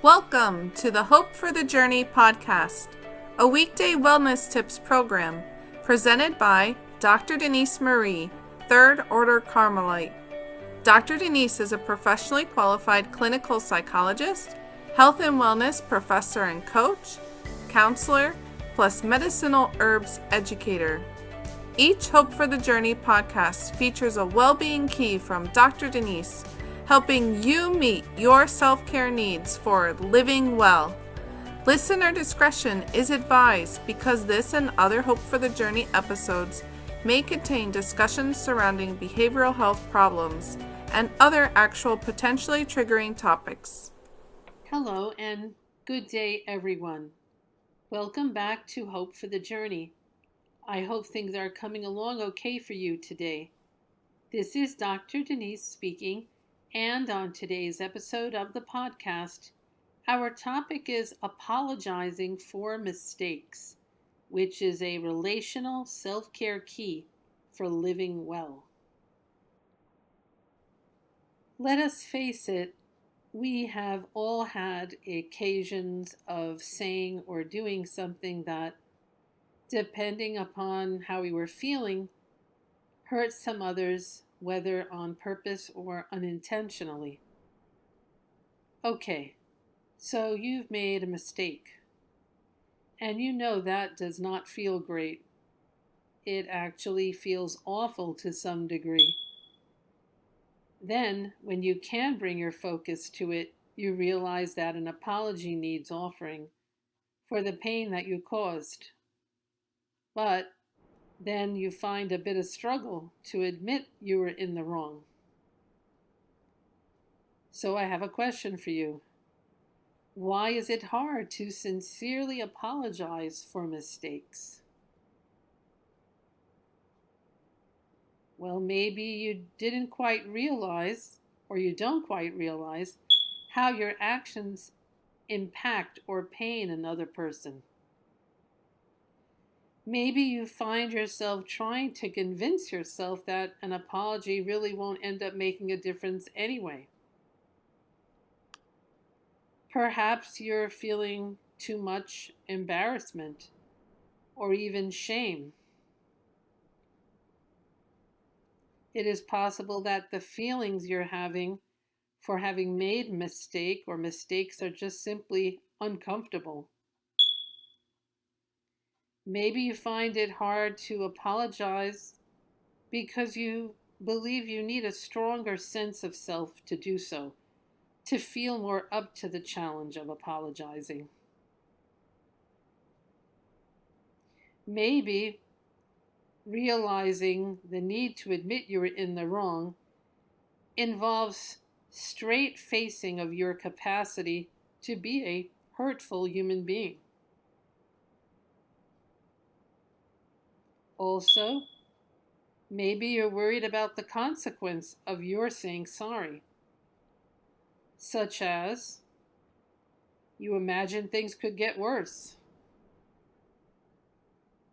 Welcome to the Hope for the Journey podcast, a weekday wellness tips program presented by Dr. Denise Marie, Third Order Carmelite. Dr. Denise is a professionally qualified clinical psychologist, health and wellness professor and coach, counselor, plus medicinal herbs educator. Each Hope for the Journey podcast features a well-being key from Dr. Denise, helping you meet your self-care needs for living well. Listener discretion is advised because this and other Hope for the Journey episodes may contain discussions surrounding behavioral health problems and other actual potentially triggering topics. Hello and good day, everyone. Welcome back to Hope for the Journey. I hope things are coming along okay for you today. This is Dr. Denise speaking. And on today's episode of the podcast, our topic is apologizing for mistakes, which is a relational self-care key for living well. Let us face it, we have all had occasions of saying or doing something that, depending upon how we were feeling, hurt some others, whether on purpose or unintentionally. Okay, so you've made a mistake, and you know that does not feel great. It actually feels awful to some degree. Then, when you can bring your focus to it, you realize that an apology needs offering for the pain that you caused. But then you find a bit of struggle to admit you were in the wrong. So I have a question for you. Why is it hard to sincerely apologize for mistakes? Well, maybe you didn't quite realize, or you don't quite realize, how your actions impact or pain another person. Maybe you find yourself trying to convince yourself that an apology really won't end up making a difference anyway. Perhaps you're feeling too much embarrassment or even shame. It is possible that the feelings you're having for having made a mistake or mistakes are just simply uncomfortable. Maybe you find it hard to apologize because you believe you need a stronger sense of self to do so, to feel more up to the challenge of apologizing. Maybe realizing the need to admit you were in the wrong involves straight facing of your capacity to be a hurtful human being. Also, maybe you're worried about the consequence of your saying sorry, such as you imagine things could get worse,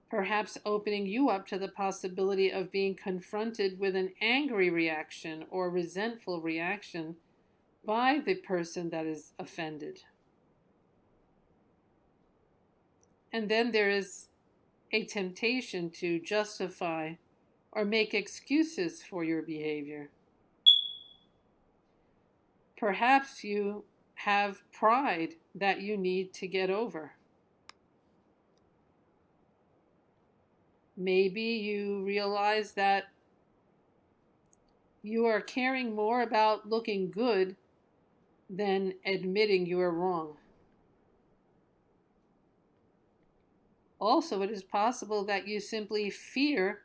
perhaps opening you up to the possibility of being confronted with an angry reaction or resentful reaction by the person that is offended. And then there is a temptation to justify or make excuses for your behavior. Perhaps you have pride that you need to get over. Maybe you realize that you are caring more about looking good than admitting you are wrong. Also, it is possible that you simply fear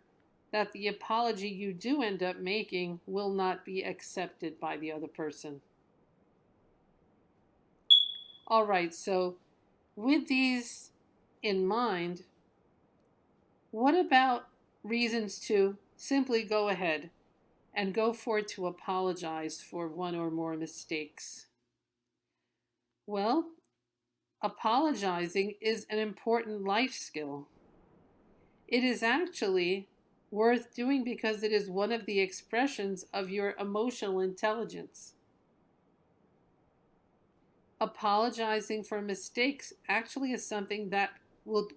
that the apology you do end up making will not be accepted by the other person. All right, so with these in mind, what about reasons to simply go ahead and go forward to apologize for one or more mistakes? Well, apologizing is an important life skill. It is actually worth doing because it is one of the expressions of your emotional intelligence. Apologizing for mistakes actually is something that will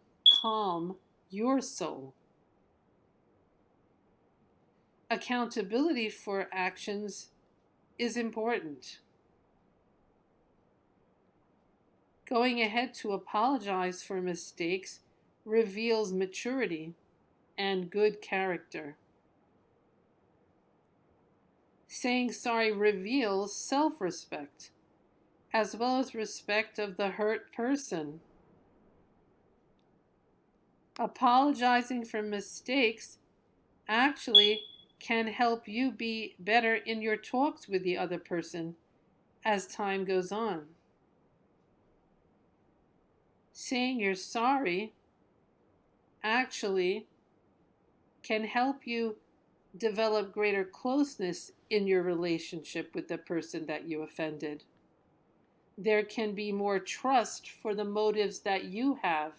calm your soul. Accountability for actions is important. Going ahead to apologize for mistakes reveals maturity and good character. Saying sorry reveals self-respect, as well as respect of the hurt person. Apologizing for mistakes actually can help you be better in your talks with the other person as time goes on. Saying you're sorry actually can help you develop greater closeness in your relationship with the person that you offended. There can be more trust for the motives that you have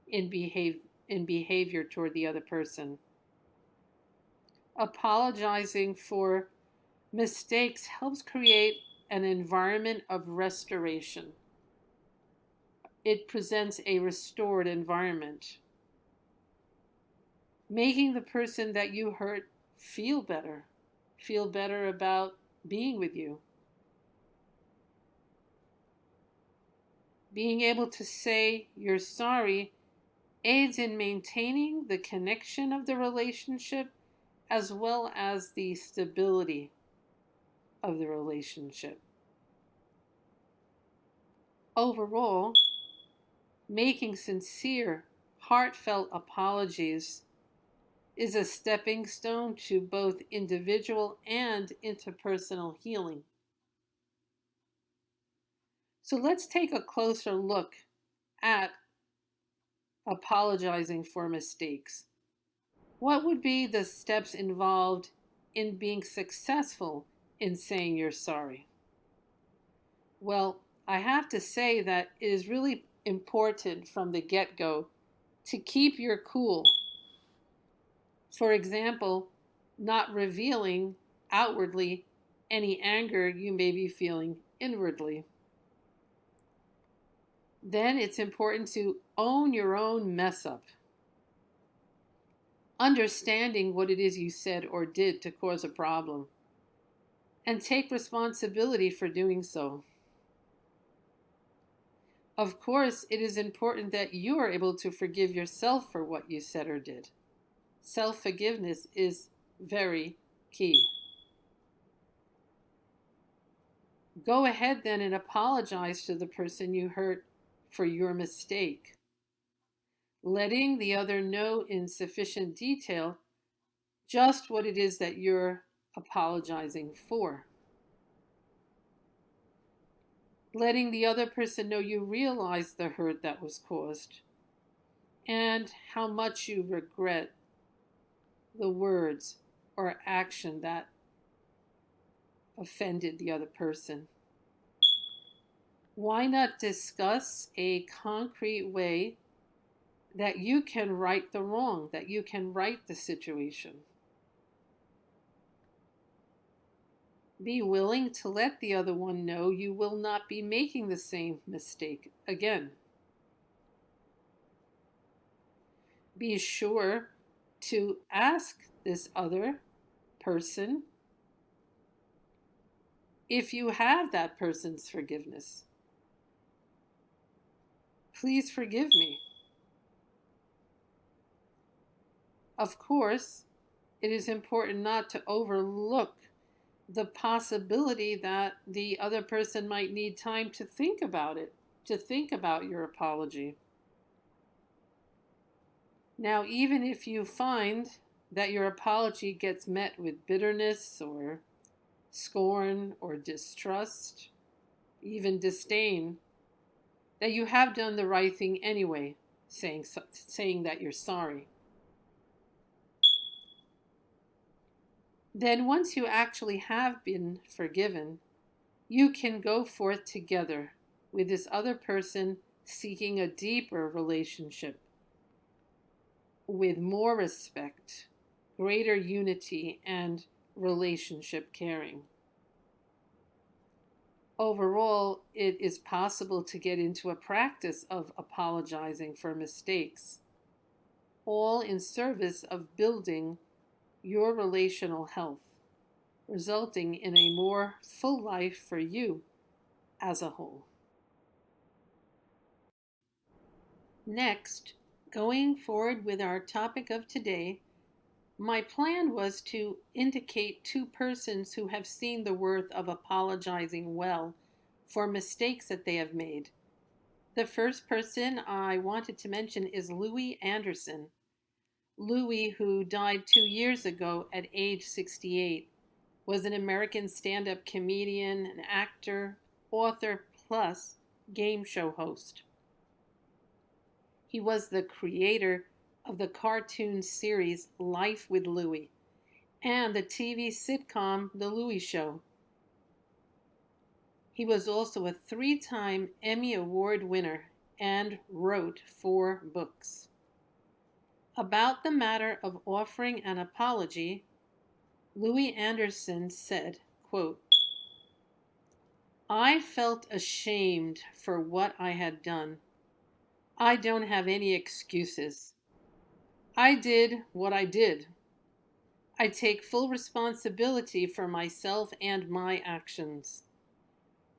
in behavior toward the other person. Apologizing for mistakes helps create an environment of restoration. It presents a restored environment, making the person that you hurt feel better about being with you. Being able to say you're sorry aids in maintaining the connection of the relationship as well as the stability of the relationship. Overall, making sincere, heartfelt apologies is a stepping stone to both individual and interpersonal healing. So let's take a closer look at apologizing for mistakes. What would be the steps involved in being successful in saying you're sorry? Well, I have to say that it is really important from the get-go to keep your cool. For example, not revealing outwardly any anger you may be feeling inwardly. Then it's important to own your own mess up. Understanding what it is you said or did to cause a problem, and take responsibility for doing so. Of course, it is important that you are able to forgive yourself for what you said or did. Self-forgiveness is very key. Go ahead then and apologize to the person you hurt for your mistake, letting the other know in sufficient detail just what it is that you're apologizing for. Letting the other person know you realize the hurt that was caused and how much you regret the words or action that offended the other person. Why not discuss a concrete way that you can right the wrong, that you can right the situation? Be willing to let the other one know you will not be making the same mistake again. Be sure to ask this other person if you have that person's forgiveness. Please forgive me. Of course, it is important not to overlook the possibility that the other person might need time to think about it, to think about your apology. Now, even if you find that your apology gets met with bitterness or scorn or distrust, even disdain, that you have done the right thing anyway, saying that you're sorry. Then once you actually have been forgiven, you can go forth together with this other person seeking a deeper relationship with more respect, greater unity, and relationship caring. Overall, it is possible to get into a practice of apologizing for mistakes, all in service of building your relational health, resulting in a more full life for you as a whole. Next, going forward with our topic of today, my plan was to indicate two persons who have seen the worth of apologizing well for mistakes that they have made. The first person I wanted to mention is Louis Anderson. Louis, who died 2 years ago at age 68, was an American stand-up comedian, an actor, author, plus game show host. He was the creator of the cartoon series Life with Louie and the TV sitcom The Louie Show. He was also a 3-time Emmy Award winner and wrote 4 books. About the matter of offering an apology, Louis Anderson said, quote, "I felt ashamed for what I had done. I don't have any excuses. I did what I did. I take full responsibility for myself and my actions.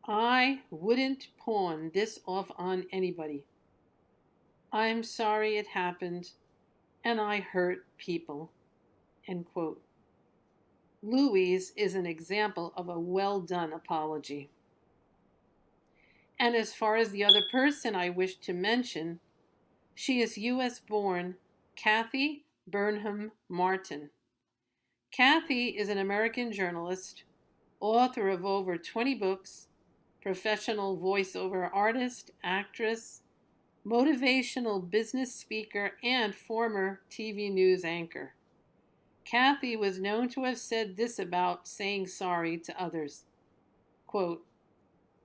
I wouldn't pawn this off on anybody. I'm sorry it happened, and I hurt people." End quote. Louise is an example of a well-done apology. And as far as the other person I wish to mention, she is U.S.-born Kathy Burnham Martin. Kathy is an American journalist, author of over 20 books, professional voiceover artist, actress, motivational business speaker, and former TV news anchor. Kathy was known to have said this about saying sorry to others. Quote,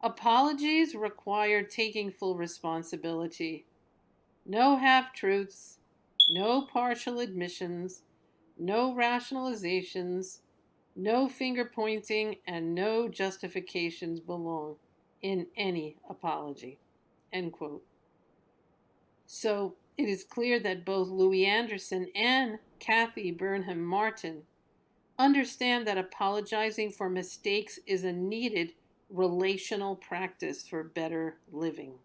"Apologies require taking full responsibility. No half-truths, no partial admissions, no rationalizations, no finger-pointing, and no justifications belong in any apology." End quote. So it is clear that both Louis Anderson and Kathy Burnham Martin understand that apologizing for mistakes is a needed relational practice for better living.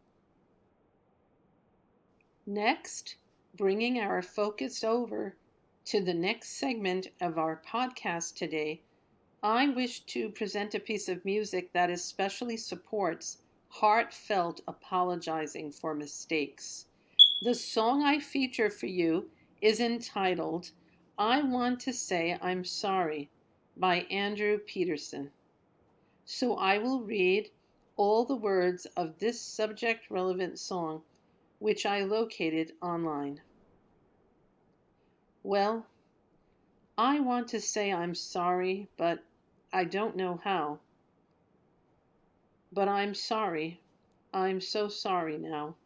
Next, bringing our focus over to the next segment of our podcast today, I wish to present a piece of music that especially supports heartfelt apologizing for mistakes. The song I feature for you is entitled "I Want to Say I'm Sorry" by Andrew Peterson. So I will read all the words of this subject-relevant song, which I located online. Well, I want to say I'm sorry, but I don't know how. But I'm sorry. I'm so sorry now.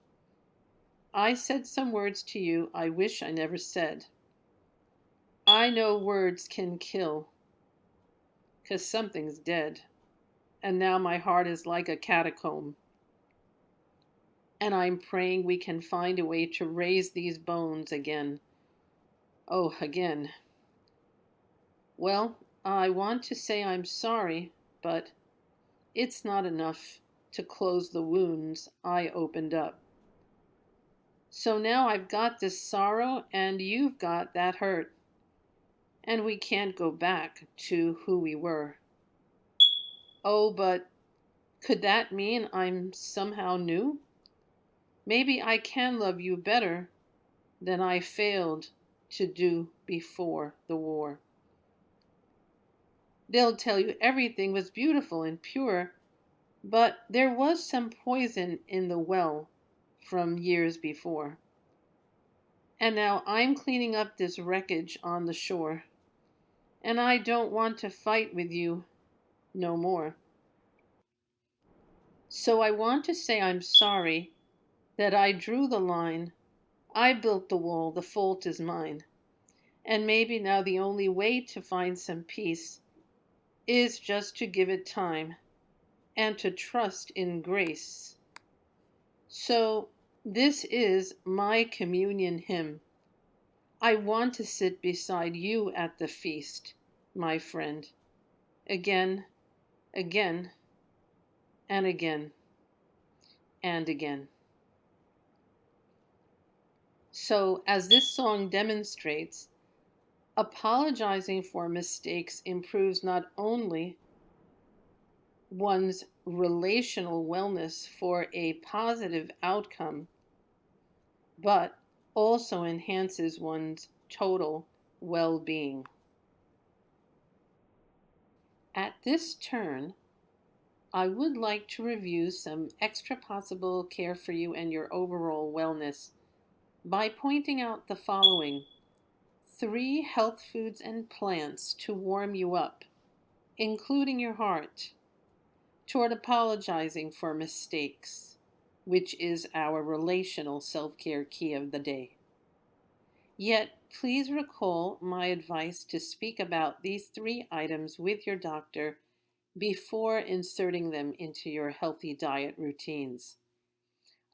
I said some words to you I wish I never said. I know words can kill, 'cause something's dead, and now my heart is like a catacomb. And I'm praying we can find a way to raise these bones again. Oh, again. Well, I want to say I'm sorry, but it's not enough to close the wounds I opened up. So now I've got this sorrow and you've got that hurt. And we can't go back to who we were. Oh, but could that mean I'm somehow new? Maybe I can love you better than I failed to do before the war. They'll tell you everything was beautiful and pure, but there was some poison in the well from years before. And now I'm cleaning up this wreckage on the shore, and I don't want to fight with you no more. So I want to say I'm sorry that I drew the line. I built the wall, the fault is mine. And maybe now the only way to find some peace is just to give it time and to trust in grace. So, this is my communion hymn. I want to sit beside you at the feast, my friend, again, again, and again, and again. So, as this song demonstrates, apologizing for mistakes improves not only one's relational wellness for a positive outcome, but also enhances one's total well being. At this turn, I would like to review some extra possible care for you and your overall wellness by pointing out the following 3 health foods and plants to warm you up, including your heart, toward apologizing for mistakes, which is our relational self-care key of the day. Yet, please recall my advice to speak about these 3 items with your doctor before inserting them into your healthy diet routines.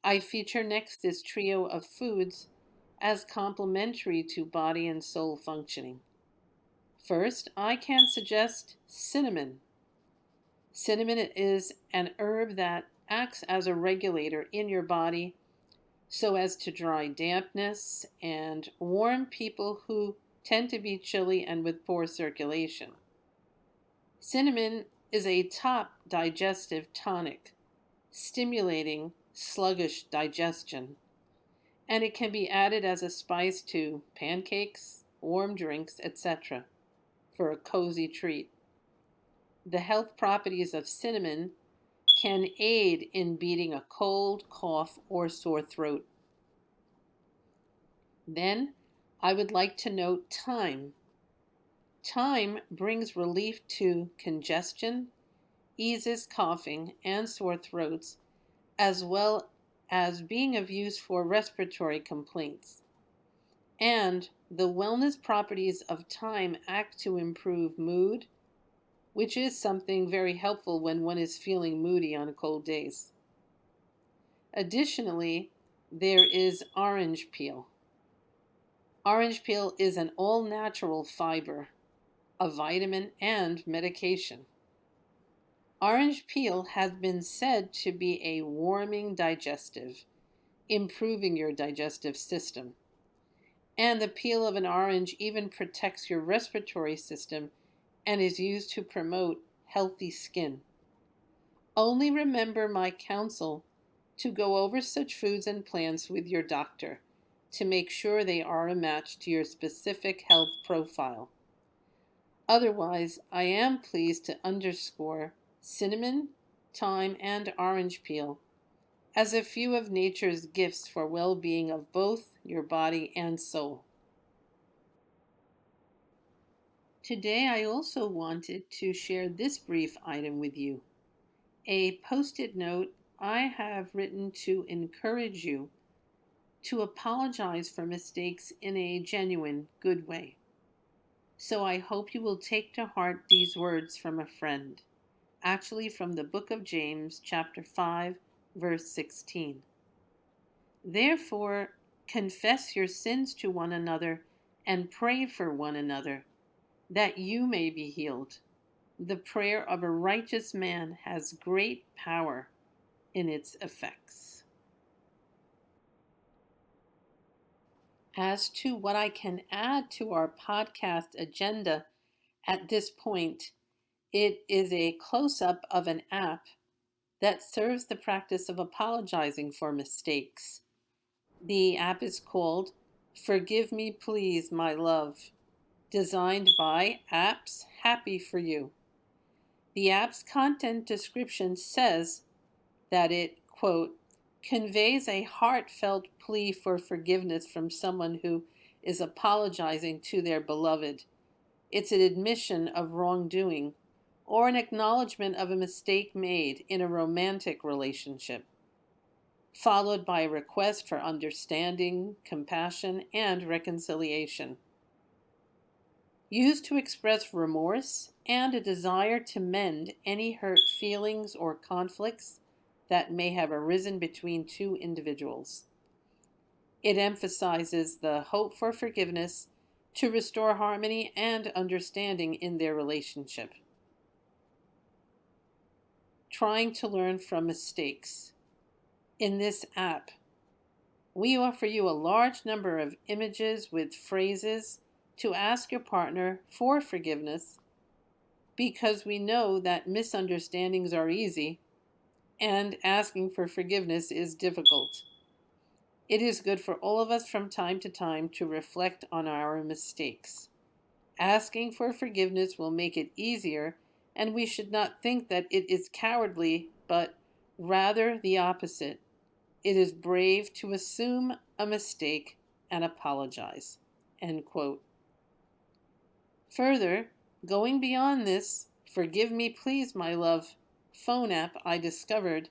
I feature next this trio of foods as complementary to body and soul functioning. First, I can suggest cinnamon. Cinnamon is an herb that acts as a regulator in your body so as to dry dampness and warm people who tend to be chilly and with poor circulation. Cinnamon is a top digestive tonic, stimulating sluggish digestion, and it can be added as a spice to pancakes, warm drinks, etc. for a cozy treat. The health properties of cinnamon can aid in beating a cold, cough, or sore throat. Then, I would like to note thyme. Thyme brings relief to congestion, eases coughing and sore throats, as well as being of use for respiratory complaints. And the wellness properties of thyme act to improve mood, which is something very helpful when one is feeling moody on cold days. Additionally, there is orange peel. Orange peel is an all-natural fiber, a vitamin, and medication. Orange peel has been said to be a warming digestive, improving your digestive system. And the peel of an orange even protects your respiratory system and is used to promote healthy skin. Only remember my counsel to go over such foods and plants with your doctor to make sure they are a match to your specific health profile. Otherwise, I am pleased to underscore cinnamon, thyme, and orange peel as a few of nature's gifts for well-being of both your body and soul. Today, I also wanted to share this brief item with you, a post-it note I have written to encourage you to apologize for mistakes in a genuine, good way. So I hope you will take to heart these words from a friend, actually from the book of James, chapter 5, verse 16. Therefore, confess your sins to one another and pray for one another, that you may be healed. The prayer of a righteous man has great power in its effects. As to what I can add to our podcast agenda at this point, it is a close-up of an app that serves the practice of apologizing for mistakes. The app is called Forgive Me Please, My Love, designed by Apps Happy for You. The app's content description says that it, quote, conveys a heartfelt plea for forgiveness from someone who is apologizing to their beloved. It's an admission of wrongdoing or an acknowledgement of a mistake made in a romantic relationship, followed by a request for understanding, compassion, and reconciliation. Used to express remorse and a desire to mend any hurt feelings or conflicts that may have arisen between two individuals. It emphasizes the hope for forgiveness to restore harmony and understanding in their relationship. Trying to learn from mistakes. In this app, we offer you a large number of images with phrases to ask your partner for forgiveness because we know that misunderstandings are easy and asking for forgiveness is difficult. It is good for all of us from time to time to reflect on our mistakes. Asking for forgiveness will make it easier, and we should not think that it is cowardly, but rather the opposite. It is brave to assume a mistake and apologize. End quote. Further, going beyond this, Forgive Me Please My Love phone app I discovered,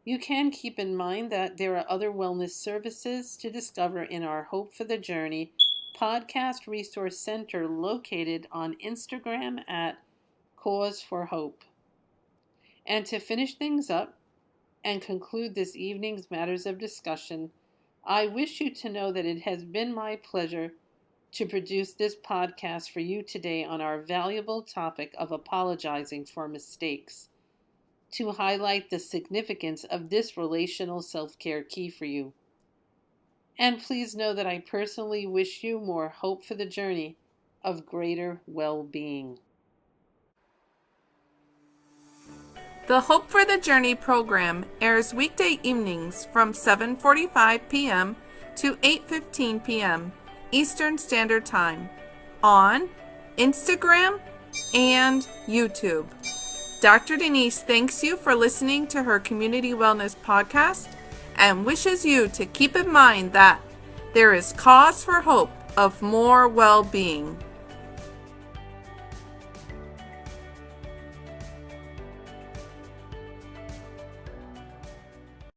you can keep in mind that there are other wellness services to discover in our Hope for the Journey podcast resource center located on Instagram at Cause for Hope. And to finish things up and conclude this evening's matters of discussion, I wish you to know that it has been my pleasure to produce this podcast for you today on our valuable topic of apologizing for mistakes, to highlight the significance of this relational self-care key for you. And please know that I personally wish you more hope for the journey of greater well-being. The Hope for the Journey program airs weekday evenings from 7:45 p.m. to 8:15 p.m. Eastern Standard Time on Instagram and YouTube. Dr. Denise thanks you for listening to her Community Wellness podcast and wishes you to keep in mind that there is cause for hope of more well-being.